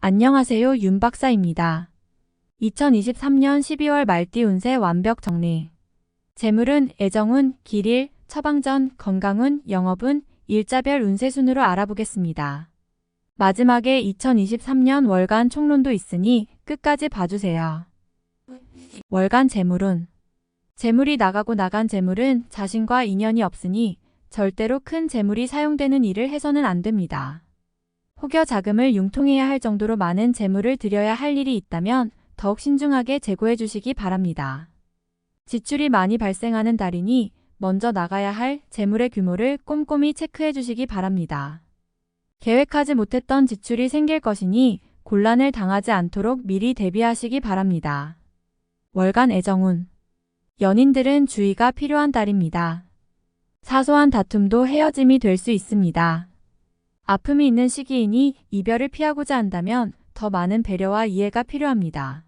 안녕하세요, 윤 박사입니다. 2023년 12월 말띠 운세 완벽 정리. 재물운, 애정운, 길일, 처방전, 건강운, 영업운, 일자별 운세 순으로 알아보겠습니다. 마지막에 2023년 월간 총론도 있으니 끝까지 봐주세요. 월간 재물운. 재물이 나가고 나간 재물은 자신과 인연이 없으니 절대로 큰 재물이 사용되는 일을 해서는 안 됩니다. 혹여 자금을 융통해야 할 정도로 많은 재물을 들여야 할 일이 있다면 더욱 신중하게 재고해 주시기 바랍니다. 지출이 많이 발생하는 달이니 먼저 나가야 할 재물의 규모를 꼼꼼히 체크해 주시기 바랍니다. 계획하지 못했던 지출이 생길 것이니 곤란을 당하지 않도록 미리 대비하시기 바랍니다. 월간 애정운. 연인들은 주의가 필요한 달입니다. 사소한 다툼도 헤어짐이 될 수 있습니다. 아픔이 있는 시기이니 이별을 피하고자 한다면 더 많은 배려와 이해가 필요합니다.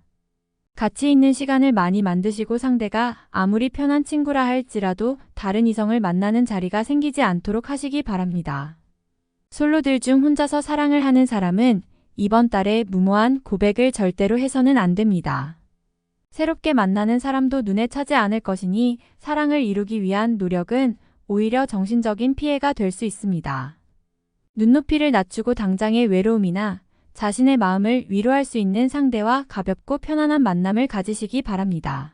가치 있는 시간을 많이 만드시고 상대가 아무리 편한 친구라 할지라도 다른 이성을 만나는 자리가 생기지 않도록 하시기 바랍니다. 솔로들 중 혼자서 사랑을 하는 사람은 이번 달에 무모한 고백을 절대로 해서는 안 됩니다. 새롭게 만나는 사람도 눈에 차지 않을 것이니 사랑을 이루기 위한 노력은 오히려 정신적인 피해가 될 수 있습니다. 눈높이를 낮추고 당장의 외로움이나 자신의 마음을 위로할 수 있는 상대와 가볍고 편안한 만남을 가지시기 바랍니다.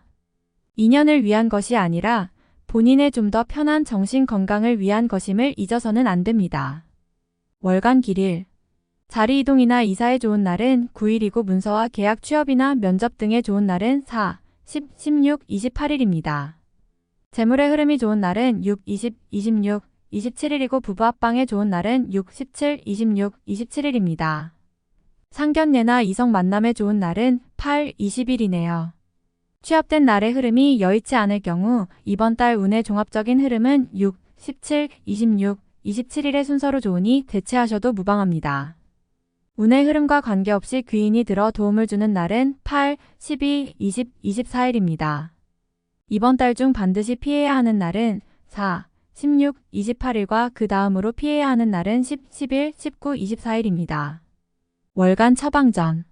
인연을 위한 것이 아니라 본인의 좀 더 편한 정신 건강을 위한 것임을 잊어서는 안 됩니다. 월간 길일. 자리 이동이나 이사에 좋은 날은 9일이고 문서와 계약 취업이나 면접 등에 좋은 날은 4, 10, 16, 28일입니다. 재물의 흐름이 좋은 날은 6, 20, 26, 27일이고 부부 합방에 좋은 날은 6, 17, 26, 27일입니다. 상견례나 이성 만남에 좋은 날은 8, 20일이네요. 취업된 날의 흐름이 여의치 않을 경우 이번 달 운의 종합적인 흐름은 6, 17, 26, 27일의 순서로 좋으니 대체하셔도 무방합니다. 운의 흐름과 관계없이 귀인이 들어 도움을 주는 날은 8, 12, 20, 24일입니다. 이번 달 중 반드시 피해야 하는 날은 4, 16, 28일과 그 다음으로 피해야 하는 날은 10, 11, 19, 24일입니다. 월간 처방전.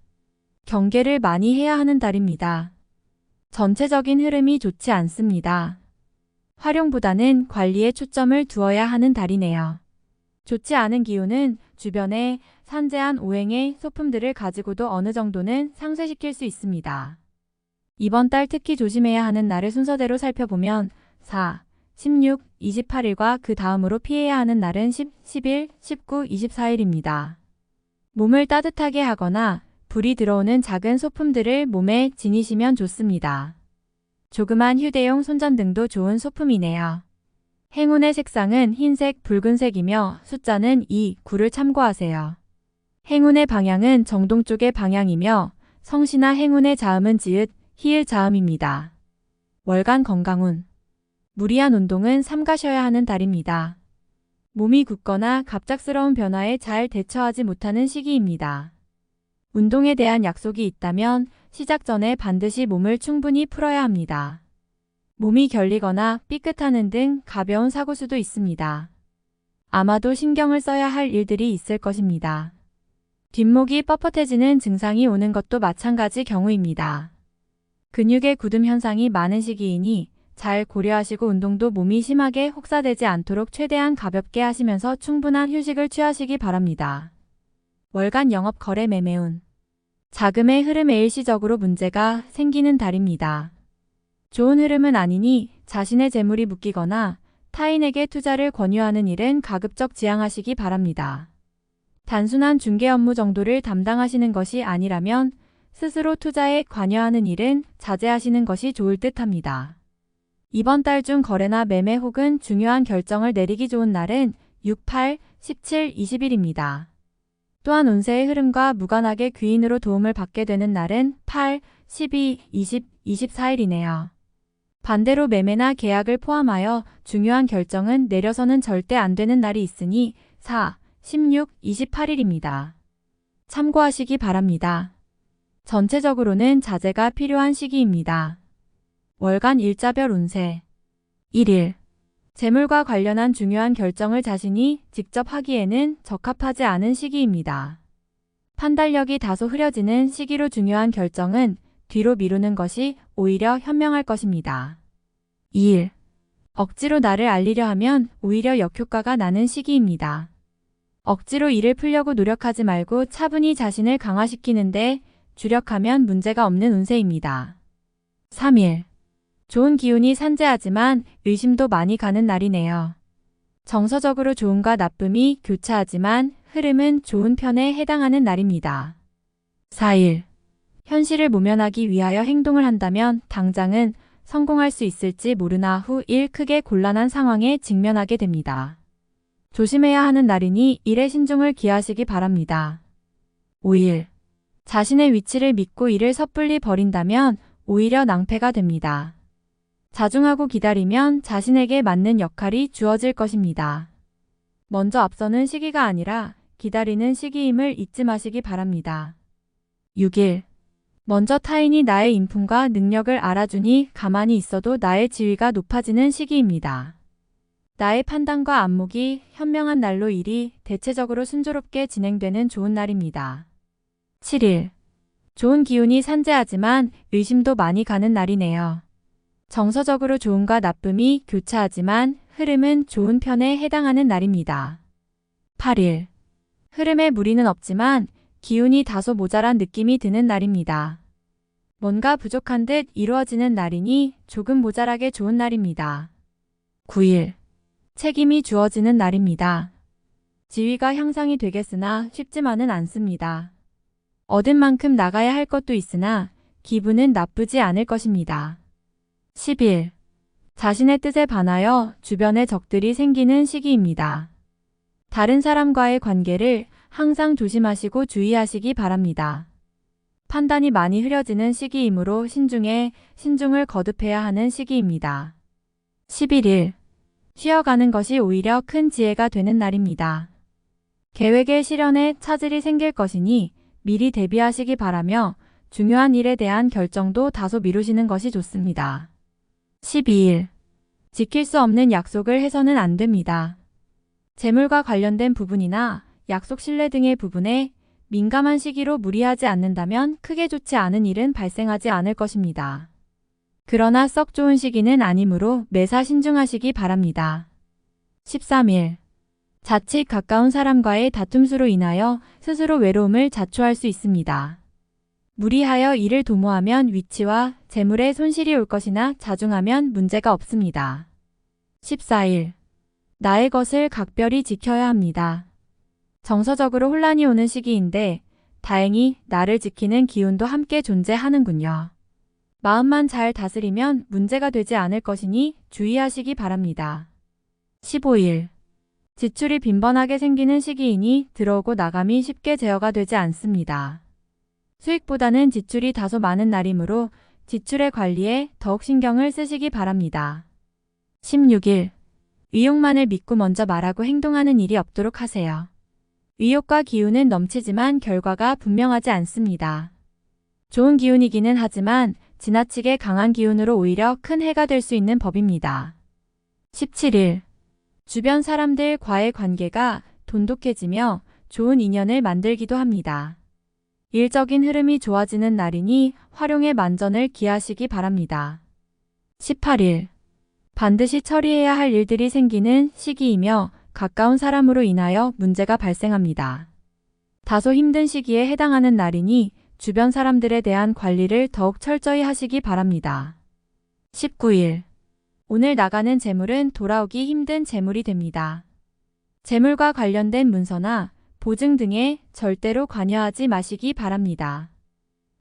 경계를 많이 해야 하는 달입니다. 전체적인 흐름이 좋지 않습니다. 활용보다는 관리에 초점을 두어야 하는 달이네요. 좋지 않은 기운은 주변에 산재한 오행의 소품들을 가지고도 어느 정도는 상쇄시킬 수 있습니다. 이번 달 특히 조심해야 하는 날을 순서대로 살펴보면 4, 16, 28일과 그 다음으로 피해야 하는 날은 10, 11, 19, 24일입니다. 몸을 따뜻하게 하거나 불이 들어오는 작은 소품들을 몸에 지니시면 좋습니다. 조그만 휴대용 손전등도 좋은 소품이네요. 행운의 색상은 흰색, 붉은색이며 숫자는 2, 9를 참고하세요. 행운의 방향은 정동쪽의 방향이며 성씨나 행운의 자음은 지읒, 히읗 자음입니다. 월간 건강운. 무리한 운동은 삼가셔야 하는 달입니다. 몸이 굳거나 갑작스러운 변화에 잘 대처하지 못하는 시기입니다. 운동에 대한 약속이 있다면 시작 전에 반드시 몸을 충분히 풀어야 합니다. 몸이 결리거나 삐끗하는 등 가벼운 사고수도 있습니다. 아마도 신경을 써야 할 일들이 있을 것입니다. 뒷목이 뻣뻣해지는 증상이 오는 것도 마찬가지 경우입니다. 근육의 굳음 현상이 많은 시기이니 잘 고려하시고 운동도 몸이 심하게 혹사되지 않도록 최대한 가볍게 하시면서 충분한 휴식을 취하시기 바랍니다. 월간 영업 거래 매매운. 자금의 흐름에 일시적으로 문제가 생기는 달입니다. 좋은 흐름은 아니니 자신의 재물이 묶이거나 타인에게 투자를 권유하는 일은 가급적 지양하시기 바랍니다. 단순한 중개 업무 정도를 담당하시는 것이 아니라면 스스로 투자에 관여하는 일은 자제하시는 것이 좋을 듯합니다. 이번 달 중 거래나 매매 혹은 중요한 결정을 내리기 좋은 날은 6, 8, 17, 20일입니다. 또한 운세의 흐름과 무관하게 귀인으로 도움을 받게 되는 날은 8, 12, 20, 24일이네요. 반대로 매매나 계약을 포함하여 중요한 결정은 내려서는 절대 안 되는 날이 있으니 4, 16, 28일입니다. 참고하시기 바랍니다. 전체적으로는 자제가 필요한 시기입니다. 월간 일자별 운세. 1일. 재물과 관련한 중요한 결정을 자신이 직접 하기에는 적합하지 않은 시기입니다. 판단력이 다소 흐려지는 시기로 중요한 결정은 뒤로 미루는 것이 오히려 현명할 것입니다. 2일. 억지로 나를 알리려 하면 오히려 역효과가 나는 시기입니다. 억지로 일을 풀려고 노력하지 말고 차분히 자신을 강화시키는데 주력하면 문제가 없는 운세입니다. 3일. 좋은 기운이 산재하지만 의심도 많이 가는 날이네요. 정서적으로 좋음과 나쁨이 교차하지만 흐름은 좋은 편에 해당하는 날입니다. 4일. 현실을 모면하기 위하여 행동을 한다면 당장은 성공할 수 있을지 모르나 후 일 크게 곤란한 상황에 직면하게 됩니다. 조심해야 하는 날이니 일에 신중을 기하시기 바랍니다. 5일. 자신의 위치를 믿고 일을 섣불리 버린다면 오히려 낭패가 됩니다. 자중하고 기다리면 자신에게 맞는 역할이 주어질 것입니다. 먼저 앞서는 시기가 아니라 기다리는 시기임을 잊지 마시기 바랍니다. 6일. 먼저 타인이 나의 인품과 능력을 알아주니 가만히 있어도 나의 지위가 높아지는 시기입니다. 나의 판단과 안목이 현명한 날로 일이 대체적으로 순조롭게 진행되는 좋은 날입니다. 7일. 좋은 기운이 산재하지만 의심도 많이 가는 날이네요. 정서적으로 좋음과 나쁨이 교차하지만 흐름은 좋은 편에 해당하는 날입니다. 8일. 흐름에 무리는 없지만 기운이 다소 모자란 느낌이 드는 날입니다. 뭔가 부족한 듯 이루어지는 날이니 조금 모자라게 좋은 날입니다. 9일. 책임이 주어지는 날입니다. 지위가 향상이 되겠으나 쉽지만은 않습니다. 얻은 만큼 나가야 할 것도 있으나 기분은 나쁘지 않을 것입니다. 10일. 자신의 뜻에 반하여 주변에 적들이 생기는 시기입니다. 다른 사람과의 관계를 항상 조심하시고 주의하시기 바랍니다. 판단이 많이 흐려지는 시기이므로 신중을 거듭해야 하는 시기입니다. 11일. 쉬어가는 것이 오히려 큰 지혜가 되는 날입니다. 계획의 실현에 차질이 생길 것이니 미리 대비하시기 바라며 중요한 일에 대한 결정도 다소 미루시는 것이 좋습니다. 12일. 지킬 수 없는 약속을 해서는 안 됩니다. 재물과 관련된 부분이나 약속 신뢰 등의 부분에 민감한 시기로 무리하지 않는다면 크게 좋지 않은 일은 발생하지 않을 것입니다. 그러나 썩 좋은 시기는 아니므로 매사 신중하시기 바랍니다. 13일. 자칫 가까운 사람과의 다툼수로 인하여 스스로 외로움을 자초할 수 있습니다. 무리하여 일을 도모하면 위치와 재물에 손실이 올 것이나 자중하면 문제가 없습니다. 14일. 나의 것을 각별히 지켜야 합니다. 정서적으로 혼란이 오는 시기인데 다행히 나를 지키는 기운도 함께 존재하는군요. 마음만 잘 다스리면 문제가 되지 않을 것이니 주의하시기 바랍니다. 15일. 지출이 빈번하게 생기는 시기이니 들어오고 나감이 쉽게 제어가 되지 않습니다. 수익보다는 지출이 다소 많은 날이므로 지출의 관리에 더욱 신경을 쓰시기 바랍니다. 16일. 의욕만을 믿고 먼저 말하고 행동하는 일이 없도록 하세요. 의욕과 기운은 넘치지만 결과가 분명하지 않습니다. 좋은 기운이기는 하지만 지나치게 강한 기운으로 오히려 큰 해가 될 수 있는 법입니다. 17일. 주변 사람들과의 관계가 돈독해지며 좋은 인연을 만들기도 합니다. 일적인 흐름이 좋아지는 날이니 활용의 만전을 기하시기 바랍니다. 18일. 반드시 처리해야 할 일들이 생기는 시기이며 가까운 사람으로 인하여 문제가 발생합니다. 다소 힘든 시기에 해당하는 날이니 주변 사람들에 대한 관리를 더욱 철저히 하시기 바랍니다. 19일. 오늘 나가는 재물은 돌아오기 힘든 재물이 됩니다. 재물과 관련된 문서나 보증 등에 절대로 관여하지 마시기 바랍니다.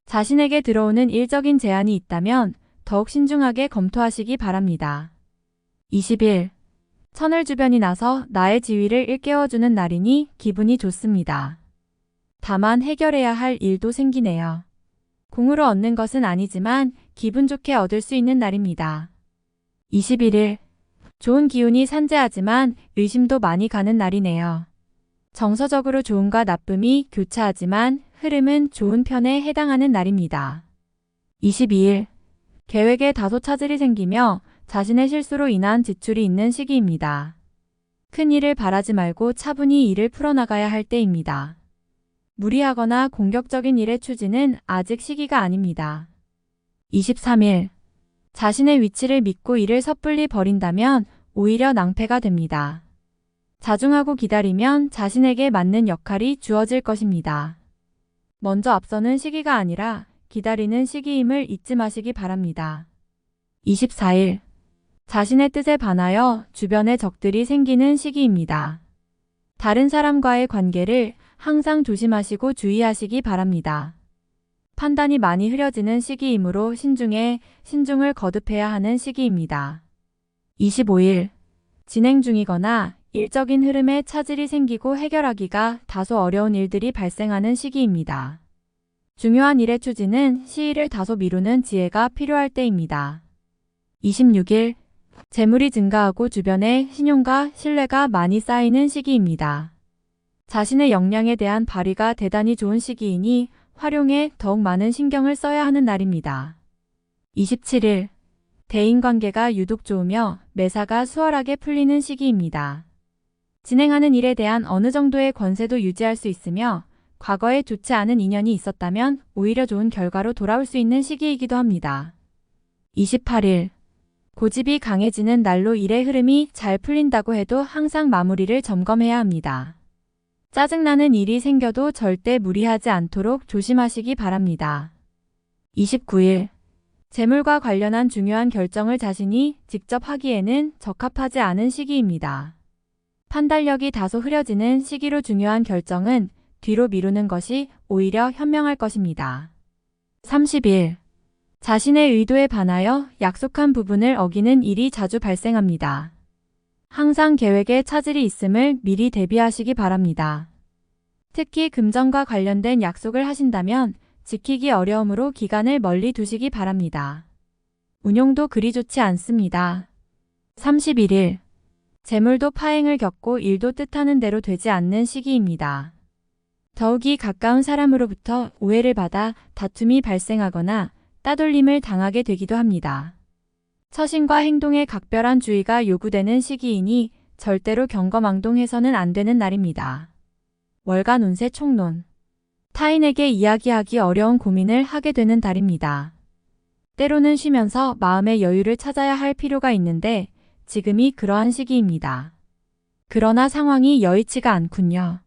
자신에게 들어오는 일적인 제안이 있다면 더욱 신중하게 검토하시기 바랍니다. 20일. 천을 주변이 나서 나의 지위를 일깨워주는 날이니 기분이 좋습니다. 다만 해결해야 할 일도 생기네요. 공으로 얻는 것은 아니지만 기분 좋게 얻을 수 있는 날입니다. 21일. 좋은 기운이 산재하지만 의심도 많이 가는 날이네요. 정서적으로 좋음과 나쁨이 교차하지만 흐름은 좋은 편에 해당하는 날입니다. 22일. 계획에 다소 차질이 생기며 자신의 실수로 인한 지출이 있는 시기입니다. 큰 일을 바라지 말고 차분히 일을 풀어나가야 할 때입니다. 무리하거나 공격적인 일의 추진은 아직 시기가 아닙니다. 23일. 자신의 위치를 믿고 일을 섣불리 버린다면 오히려 낭패가 됩니다. 자중하고 기다리면 자신에게 맞는 역할이 주어질 것입니다. 먼저 앞서는 시기가 아니라 기다리는 시기임을 잊지 마시기 바랍니다. 24일. 자신의 뜻에 반하여 주변에 적들이 생기는 시기입니다. 다른 사람과의 관계를 항상 조심하시고 주의하시기 바랍니다. 판단이 많이 흐려지는 시기이므로 신중을 거듭해야 하는 시기입니다. 25일. 진행 중이거나 일적인 흐름에 차질이 생기고 해결하기가 다소 어려운 일들이 발생하는 시기입니다. 중요한 일의 추진은 시일을 다소 미루는 지혜가 필요할 때입니다. 26일. 재물이 증가하고 주변에 신용과 신뢰가 많이 쌓이는 시기입니다. 자신의 역량에 대한 발휘가 대단히 좋은 시기이니 활용에 더욱 많은 신경을 써야 하는 날입니다. 27일. 대인관계가 유독 좋으며 매사가 수월하게 풀리는 시기입니다. 진행하는 일에 대한 어느 정도의 권세도 유지할 수 있으며 과거에 좋지 않은 인연이 있었다면 오히려 좋은 결과로 돌아올 수 있는 시기이기도 합니다. 28일. 고집이 강해지는 날로 일의 흐름이 잘 풀린다고 해도 항상 마무리를 점검해야 합니다. 짜증나는 일이 생겨도 절대 무리하지 않도록 조심하시기 바랍니다. 29일. 재물과 관련한 중요한 결정을 자신이 직접 하기에는 적합하지 않은 시기입니다. 판단력이 다소 흐려지는 시기로 중요한 결정은 뒤로 미루는 것이 오히려 현명할 것입니다. 30일. 자신의 의도에 반하여 약속한 부분을 어기는 일이 자주 발생합니다. 항상 계획에 차질이 있음을 미리 대비하시기 바랍니다. 특히 금전과 관련된 약속을 하신다면 지키기 어려우므로 기간을 멀리 두시기 바랍니다. 운용도 그리 좋지 않습니다. 31일. 재물도 파행을 겪고 일도 뜻하는 대로 되지 않는 시기입니다. 더욱이 가까운 사람으로부터 오해를 받아 다툼이 발생하거나 따돌림을 당하게 되기도 합니다. 처신과 행동에 각별한 주의가 요구되는 시기이니 절대로 경거망동해서는 안 되는 날입니다. 월간 운세 총론. 타인에게 이야기하기 어려운 고민을 하게 되는 달입니다. 때로는 쉬면서 마음의 여유를 찾아야 할 필요가 있는데 지금이 그러한 시기입니다. 그러나 상황이 여의치가 않군요.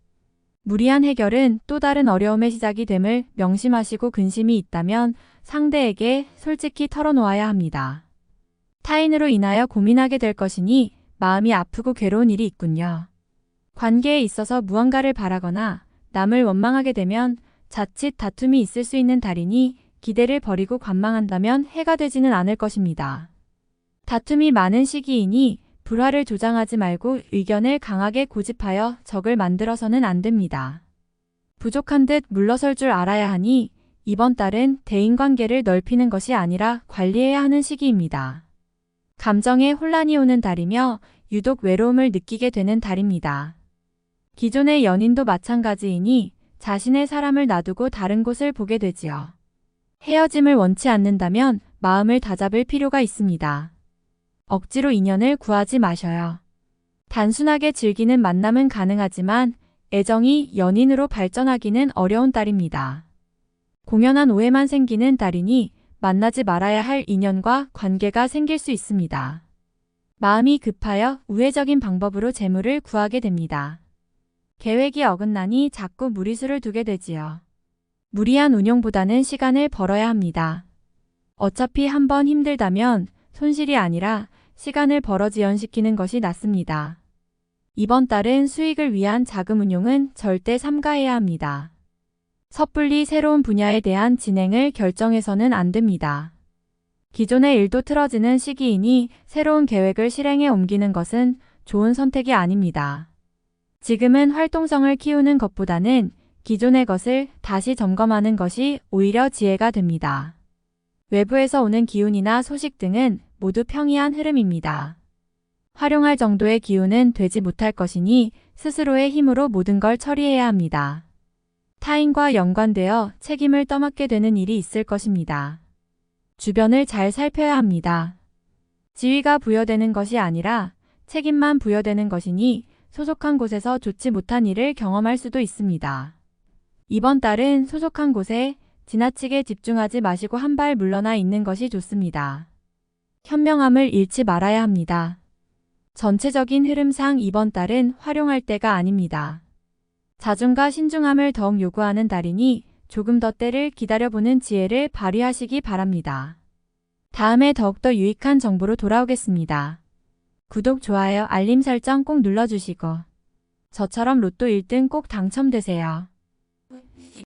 무리한 해결은 또 다른 어려움의 시작이 됨을 명심하시고 근심이 있다면 상대에게 솔직히 털어놓아야 합니다. 타인으로 인하여 고민하게 될 것이니 마음이 아프고 괴로운 일이 있군요. 관계에 있어서 무언가를 바라거나 남을 원망하게 되면 자칫 다툼이 있을 수 있는 달이니 기대를 버리고 관망한다면 해가 되지는 않을 것입니다. 다툼이 많은 시기이니 불화를 조장하지 말고 의견을 강하게 고집하여 적을 만들어서는 안 됩니다. 부족한 듯 물러설 줄 알아야 하니 이번 달은 대인관계를 넓히는 것이 아니라 관리해야 하는 시기입니다. 감정에 혼란이 오는 달이며 유독 외로움을 느끼게 되는 달입니다. 기존의 연인도 마찬가지이니 자신의 사람을 놔두고 다른 곳을 보게 되지요. 헤어짐을 원치 않는다면 마음을 다잡을 필요가 있습니다. 억지로 인연을 구하지 마셔요. 단순하게 즐기는 만남은 가능하지만 애정이 연인으로 발전하기는 어려운 달입니다. 공연한 오해만 생기는 달이니 만나지 말아야 할 인연과 관계가 생길 수 있습니다. 마음이 급하여 우회적인 방법으로 재물을 구하게 됩니다. 계획이 어긋나니 자꾸 무리수를 두게 되지요. 무리한 운용보다는 시간을 벌어야 합니다. 어차피 한번 힘들다면 손실이 아니라 시간을 벌어 지연시키는 것이 낫습니다. 이번 달은 수익을 위한 자금 운용은 절대 삼가해야 합니다. 섣불리 새로운 분야에 대한 진행을 결정해서는 안 됩니다. 기존의 일도 틀어지는 시기이니 새로운 계획을 실행에 옮기는 것은 좋은 선택이 아닙니다. 지금은 활동성을 키우는 것보다는 기존의 것을 다시 점검하는 것이 오히려 지혜가 됩니다. 외부에서 오는 기운이나 소식 등은 모두 평이한 흐름입니다. 활용할 정도의 기운은 되지 못할 것이니 스스로의 힘으로 모든 걸 처리해야 합니다. 타인과 연관되어 책임을 떠맡게 되는 일이 있을 것입니다. 주변을 잘 살펴야 합니다. 지위가 부여되는 것이 아니라 책임만 부여되는 것이니 소속한 곳에서 좋지 못한 일을 경험할 수도 있습니다. 이번 달은 소속한 곳에 지나치게 집중하지 마시고 한 발 물러나 있는 것이 좋습니다. 현명함을 잃지 말아야 합니다. 전체적인 흐름상 이번 달은 활용할 때가 아닙니다. 자중과 신중함을 더욱 요구하는 달이니 조금 더 때를 기다려보는 지혜를 발휘하시기 바랍니다. 다음에 더욱더 유익한 정보로 돌아오겠습니다. 구독, 좋아요, 알림 설정 꼭 눌러주시고 저처럼 로또 1등 꼭 당첨되세요.